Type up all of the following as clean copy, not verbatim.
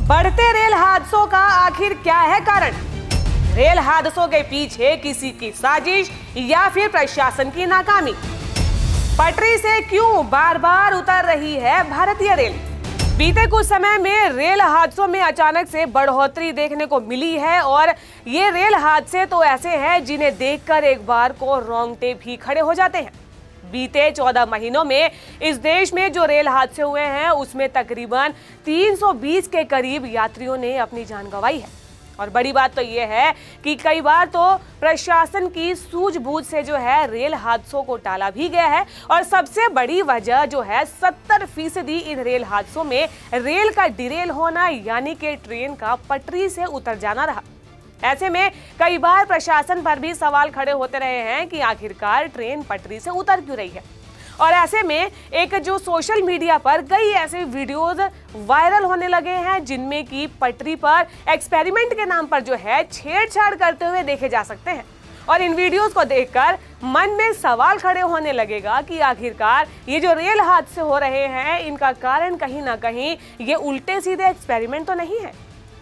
बढ़ते रेल हादसों का आखिर क्या है कारण? रेल हादसों के पीछे किसी की साजिश या फिर प्रशासन की नाकामी? पटरी से क्यों बार बार उतर रही है भारतीय रेल? बीते कुछ समय में रेल हादसों में अचानक से बढ़ोतरी देखने को मिली है और ये रेल हादसे तो ऐसे हैं जिन्हें देखकर एक बार को रोंगटे भी खड़े हो जाते हैं। बीते 14 महीनों में इस देश में जो रेल हादसे हुए हैं उसमें तकरीबन 320 के करीब यात्रियों ने अपनी जान गंवाई है। और बड़ी बात तो ये है कि कई बार तो प्रशासन की सूझबूझ से जो है रेल हादसों को टाला भी गया है। और सबसे बड़ी वजह जो है 70% इन रेल हादसों में रेल का डिरेल होना यानी कि ट्रेन का पटरी से उतर जाना रहा। ऐसे में कई बार प्रशासन पर भी सवाल खड़े होते रहे हैं कि आखिरकार ट्रेन पटरी से उतर क्यों रही है। और ऐसे में एक जो सोशल मीडिया पर कई ऐसे वीडियोस वायरल होने लगे हैं जिनमें कि पटरी पर एक्सपेरिमेंट के नाम पर जो है छेड़छाड़ करते हुए देखे जा सकते हैं। और इन वीडियोस को देखकर मन में सवाल खड़े होने लगेगा कि आखिरकार ये जो रेल हादसे हो रहे हैं इनका कारण कहीं ना कहीं ये उल्टे सीधे एक्सपेरिमेंट तो नहीं है।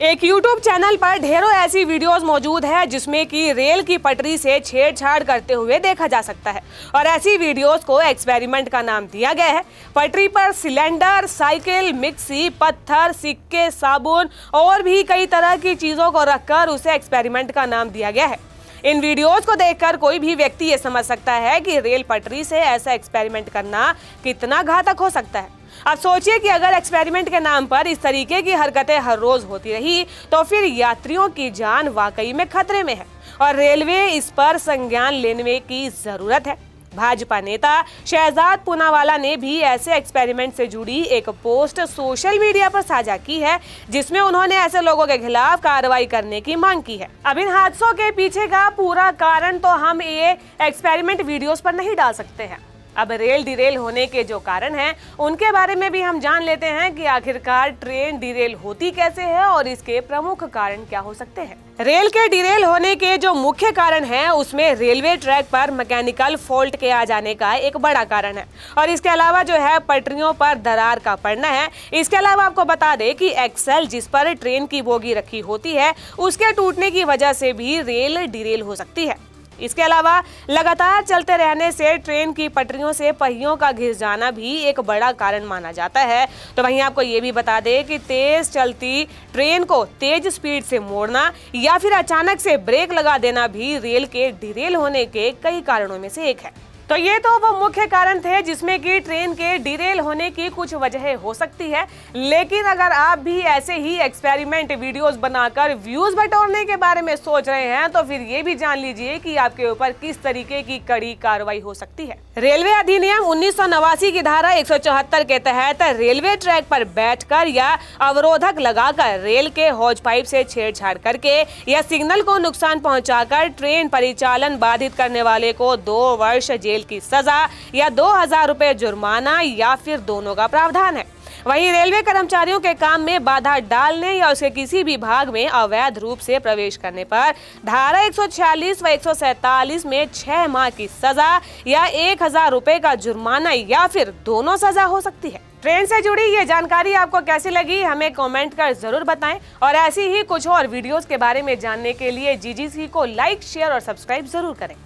एक YouTube चैनल पर ढेरों ऐसी वीडियोस मौजूद है जिसमें कि रेल की पटरी से छेड़छाड़ करते हुए देखा जा सकता है। और ऐसी वीडियोस को एक्सपेरिमेंट का नाम दिया गया है। पटरी पर सिलेंडर, साइकिल, मिक्सी, पत्थर, सिक्के, साबुन और भी कई तरह की चीजों को रखकर उसे एक्सपेरिमेंट का नाम दिया गया है। इन वीडियोस को देखकर कोई भी व्यक्ति ये समझ सकता है कि रेल पटरी से ऐसा एक्सपेरिमेंट करना कितना घातक हो सकता है। अब सोचिए कि अगर एक्सपेरिमेंट के नाम पर इस तरीके की हरकतें हर रोज होती रही तो फिर यात्रियों की जान वाकई में खतरे में है और रेलवे इस पर संज्ञान लेने की जरूरत है। भाजपा नेता शहजाद पूनावाला ने भी ऐसे एक्सपेरिमेंट से जुड़ी एक पोस्ट सोशल मीडिया पर साझा की है जिसमें उन्होंने ऐसे लोगों के खिलाफ कार्रवाई करने की मांग की है। अब इन हादसों के पीछे का पूरा कारण तो हम ये एक्सपेरिमेंट वीडियोस पर नहीं डाल सकते हैं। अब रेल डिरेल होने के जो कारण हैं उनके बारे में भी हम जान लेते हैं कि आखिरकार ट्रेन डिरेल होती कैसे है और इसके प्रमुख कारण क्या हो सकते हैं। रेल के डिरेल होने के जो मुख्य कारण हैं उसमें रेलवे ट्रैक पर मैकेनिकल फॉल्ट के आ जाने का एक बड़ा कारण है। और इसके अलावा जो है पटरियों पर दरार का पड़ना है। इसके अलावा आपको बता दें कि एक्सल जिस पर ट्रेन की बोगी रखी होती है उसके टूटने की वजह से भी रेल डिरेल हो सकती है। इसके अलावा लगातार चलते रहने से ट्रेन की पटरियों से पहियों का घिस जाना भी एक बड़ा कारण माना जाता है। तो वहीं आपको ये भी बता दें कि तेज चलती ट्रेन को तेज स्पीड से मोड़ना या फिर अचानक से ब्रेक लगा देना भी रेल के डिरेल होने के कई कारणों में से एक है। तो ये तो वो मुख्य कारण थे जिसमें कि ट्रेन के डिरेल होने की कुछ वजह हो सकती है। लेकिन अगर आप भी ऐसे ही एक्सपेरिमेंट वीडियोस बनाकर व्यूज बटोरने के बारे में सोच रहे हैं तो फिर ये भी जान लीजिए कि आपके ऊपर किस तरीके की कड़ी कार्रवाई हो सकती है। रेलवे अधिनियम 1989 की धारा 174 के तहत रेलवे ट्रैक पर बैठकर या अवरोधक लगाकर रेल के हौज पाइप से छेड़छाड़ करके या सिग्नल को नुकसान पहुंचाकर ट्रेन परिचालन बाधित करने वाले को 2 वर्ष जेल की सजा या 2000 रुपए जुर्माना या फिर दोनों का प्रावधान है। वहीं रेलवे कर्मचारियों के काम में बाधा डालने या उसके किसी भी भाग में अवैध रूप से प्रवेश करने पर धारा 146 व 147 में 6 माह की सजा या 1000 रुपए का जुर्माना या फिर दोनों सजा हो सकती है। ट्रेन से जुड़ी ये जानकारी आपको कैसी लगी हमें कमेंट कर जरूर बताएं और ऐसी ही कुछ और वीडियोस के बारे में जानने के लिए जीजीसी को लाइक, शेयर और सब्सक्राइब जरूर करें।